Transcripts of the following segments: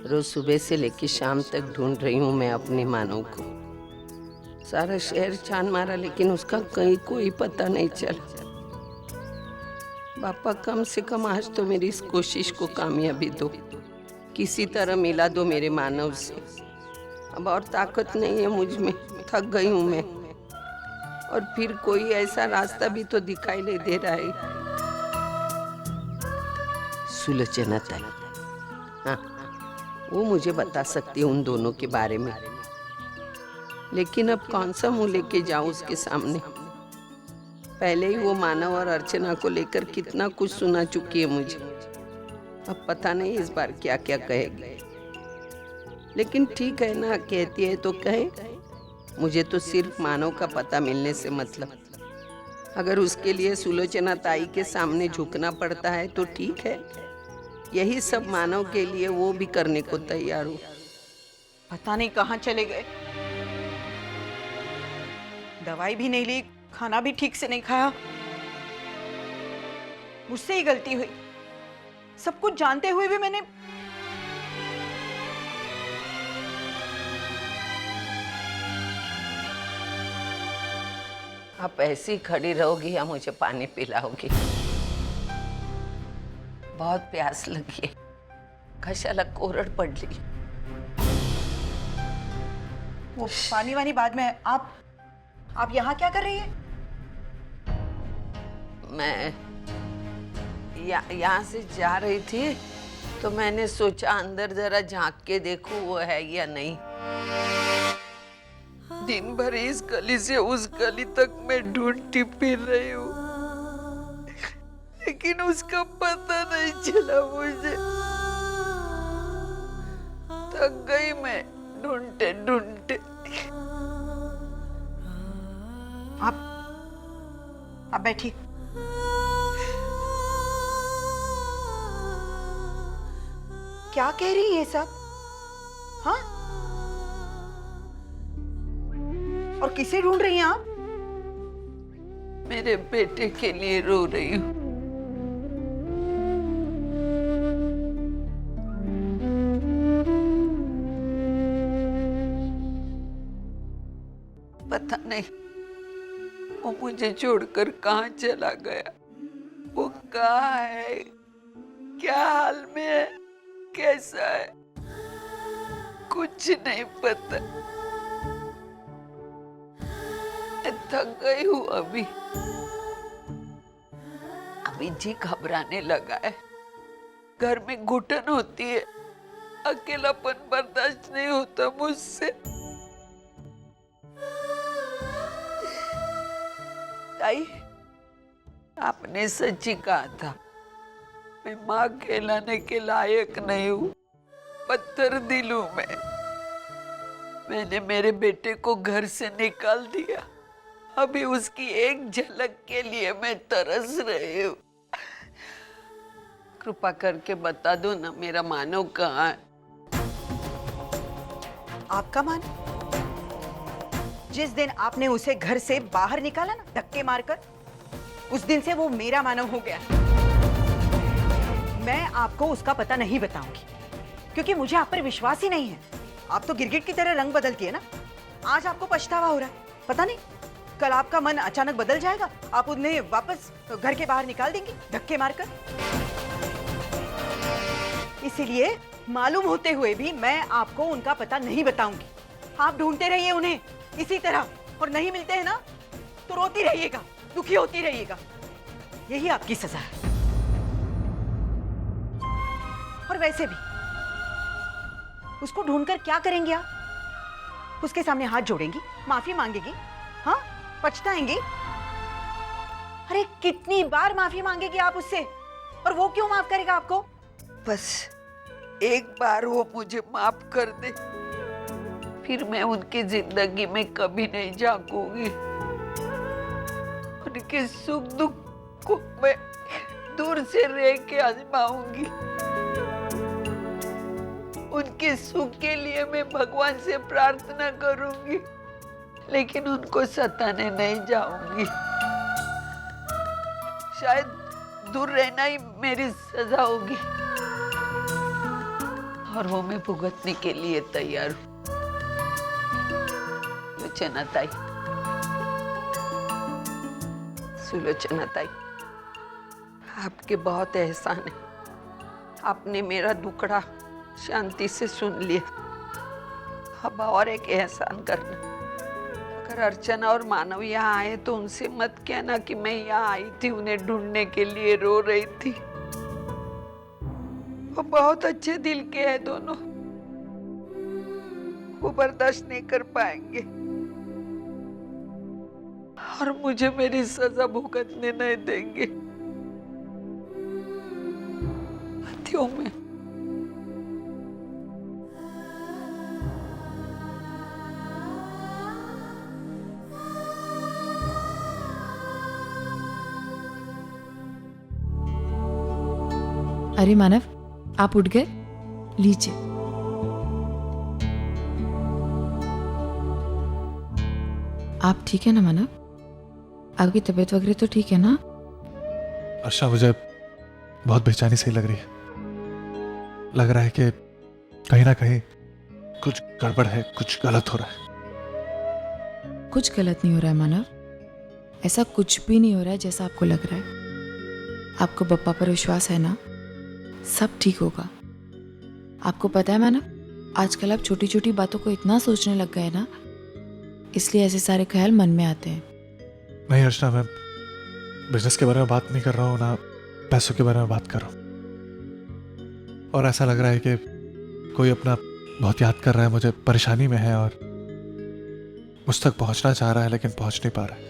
रोज सुबह से लेकर शाम तक ढूंढ रही हूँ मैं अपने मानव को। सारा शहर छान मारा लेकिन उसका कहीं कोई पता नहीं चला। पापा कम से कम आज तो मेरी इस कोशिश को कामयाबी दो, किसी तरह मिला दो मेरे मानव से। अब और ताकत नहीं है मुझ में, थक गई हूँ मैं। और फिर कोई ऐसा रास्ता भी तो दिखाई नहीं दे रहा है। सुलोचना ताई, हाँ, वो मुझे बता सकती है उन दोनों के बारे में, लेकिन अब कौन सा मुंह लेके जाऊं उसके सामने। पहले ही वो मानव और अर्चना को लेकर कितना कुछ सुना चुकी है मुझे। अब पता नहीं इस बार क्या क्या कहेगी, लेकिन ठीक है ना, कहती है तो कहे। मुझे तो सिर्फ मानव का पता मिलने से मतलब। अगर उसके लिए सुलोचना ताई के सामने झुकना पड़ता है तो ठीक है, यही सब मानव के लिए वो भी करने को तैयार हूँ। पता नहीं कहाँ चले गए। दवाई भी नहीं ली, खाना भी ठीक से नहीं खाया। मुझसे ही गलती हुई, सब कुछ जानते हुए भी मैंने। आप ऐसी खड़ी रहोगी या मुझे पानी पिलाओगी? बहुत प्यास लगी है, घशाला कोरड़ पड़ ली। वो पानी वानी बाद में। आप यहाँ क्या कर रही हैं? मैं यहाँ से जा रही थी तो मैंने सोचा अंदर जरा झांक के देखूं वो है या नहीं। दिन भर इस गली से उस गली तक मैं ढूंढती फिर रही हूँ, लेकिन उसका पता नहीं चला मुझे। थक गई मैं ढूंढते ढूंढते। आप बैठिए। क्या कह रही है ये सब? हाँ? और किसे ढूंढ रही हैं आप? मेरे बेटे के लिए रो रही हूँ। पता नहीं वो मुझे छोड़कर कहाँ चला गया, वो कहाँ है, क्या हाल में है, कैसा है, कुछ नहीं पता। मैं थक गई हूँ अभी जी घबराने लगा है। घर में घुटन होती है, अकेलापन बर्दाश्त नहीं होता मुझसे। ताई, आपने सच ही कहा था, मैं माँ कहलाने के लायक नहीं हूँ, पत्थर दिल हूँ मैं। मैंने मेरे बेटे को घर से निकाल दिया, अभी उसकी एक झलक के लिए मैं तरस रही हूँ। कृपा करके बता दो ना मेरा मानव कहाँ है। आपका मानव? जिस दिन आपने उसे घर से बाहर निकाला ना धक्के मारकर, उस दिन से वो मेरा मानव हो गया। मैं आपको उसका पता नहीं बताऊंगी, क्योंकि मुझे आप पर विश्वास ही नहीं है। आप तो गिरगिट की तरह रंग बदलती है ना। आज आपको पछतावा हो रहा है, पता नहीं कल आपका मन अचानक बदल जाएगा, आप उन्हें वापस घर के बाहर निकाल देंगी धक्के मारकर। इसीलिए मालूम होते हुए भी मैं आपको उनका पता नहीं बताऊंगी। आप ढूंढते रहिए उन्हें इसी तरह, और नहीं मिलते हैं ना तो रोती रहिएगा, दुखी होती रहिएगा। यही आपकी सजा है। और वैसे भी उसको ढूंढकर क्या करेंगे आप? उसके सामने हाथ जोड़ेंगी, माफी मांगेगी, हाँ, पछताएंगी? अरे कितनी बार माफी मांगेगी आप उससे, और वो क्यों माफ करेगा आपको? बस एक बार वो मुझे माफ कर दे, फिर मैं उनकी जिंदगी में कभी नहीं झांकूंगी। उनके सुख दुख को मैं दूर से रह के आजमाऊंगी। उनके सुख के लिए मैं भगवान से प्रार्थना करूंगी, लेकिन उनको सताने नहीं जाऊंगी। शायद दूर रहना ही मेरी सजा होगी। और वो मैं भुगतने के लिए तैयार हूँ। सुलोचना ताई, सुलोचना ताई, आपके बहुत एहसान है। आपने मेरा दुखड़ा शांति से सुन लिया। अब और एक एहसान करना, अगर अर्चना और मानव यहाँ आए तो उनसे मत कहना कि मैं यहाँ आई थी उन्हें ढूंढने के लिए, रो रही थी। वो बहुत अच्छे दिल के हैं दोनों, वो बर्दाश्त नहीं कर पाएंगे और मुझे मेरी सजा भुगतने नहीं देंगे। आती हूँ मैं। अरे मानव, आप उठ गए? लीजिए। आप ठीक है ना मानव? आपकी तबीयत वगैरह तो ठीक है ना? अर्षा, मुझे बहुत बेचैनी सी लग रही है। लग रहा है कि कहीं ना कहीं कुछ गड़बड़ है, कुछ गलत हो रहा है। कुछ गलत नहीं हो रहा है मानव, ऐसा कुछ भी नहीं हो रहा है जैसा आपको लग रहा है। आपको बप्पा पर विश्वास है ना? सब ठीक होगा। आपको पता है मानव, आजकल आप छोटी छोटी बातों को इतना सोचने लग गए ना, इसलिए ऐसे सारे ख्याल मन में आते हैं। नहीं अर्चना, मैं बिजनेस के बारे में बात नहीं कर रहा हूँ, ना पैसों के बारे में बात कर रहा हूँ। और ऐसा लग रहा है कि कोई अपना बहुत याद कर रहा है, मुझे परेशानी में है और मुझ तक पहुंचना चाह रहा है लेकिन पहुंच नहीं पा रहा है।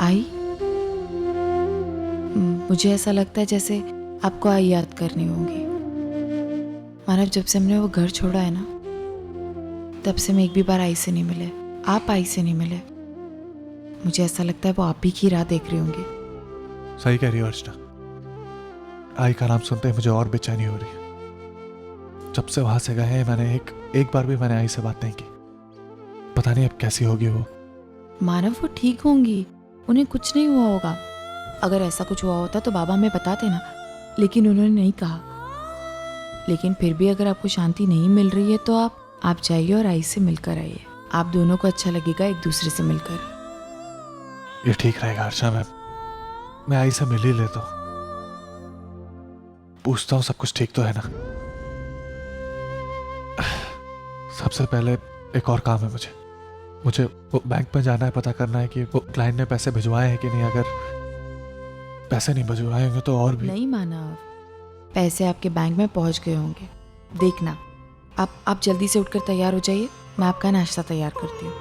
आई, मुझे ऐसा लगता है जैसे आपको आई याद करनी होगी। मानव, जब से हमने वो घर छोड़ा है ना, तब से मैं एक भी बार आई से नहीं मिले, आप आई से नहीं मिले। मुझे ऐसा लगता है वो आप ही की राह देख रही होंगी। सही कह रही हो अर्चना, आई का नाम सुनते ही मुझे और बेचैनी हो रही है। जब से वहां से गए हैं मैंने एक बार भी मैंने आई से बात नहीं की। पता नहीं अब कैसी होगी वो। मानव, वो ठीक होंगी, उन्हें कुछ नहीं हुआ होगा। अगर ऐसा कुछ हुआ होता तो बाबा हमें बताते ना, लेकिन उन्होंने नहीं कहा। लेकिन फिर भी अगर आपको शांति नहीं मिल रही है तो आप जाइए और आई से मिलकर आइए। आप दोनों को अच्छा लगेगा एक दूसरे से मिलकर। ये ठीक रहेगा अर्चना, मैं आई से मिल ही लेता हूँ, पूछता हूँ सब कुछ ठीक तो है ना। सबसे पहले एक और काम है मुझे वो बैंक में जाना है, पता करना है कि वो क्लाइंट ने पैसे भिजवाए हैं कि नहीं। अगर पैसे नहीं भिजवाए होंगे तो और भी। नहीं मानव, पैसे आपके बैंक में पहुंच गए होंगे। देखना, आप जल्दी से उठकर तैयार हो जाइए, मैं आपका नाश्ता तैयार करती हूँ।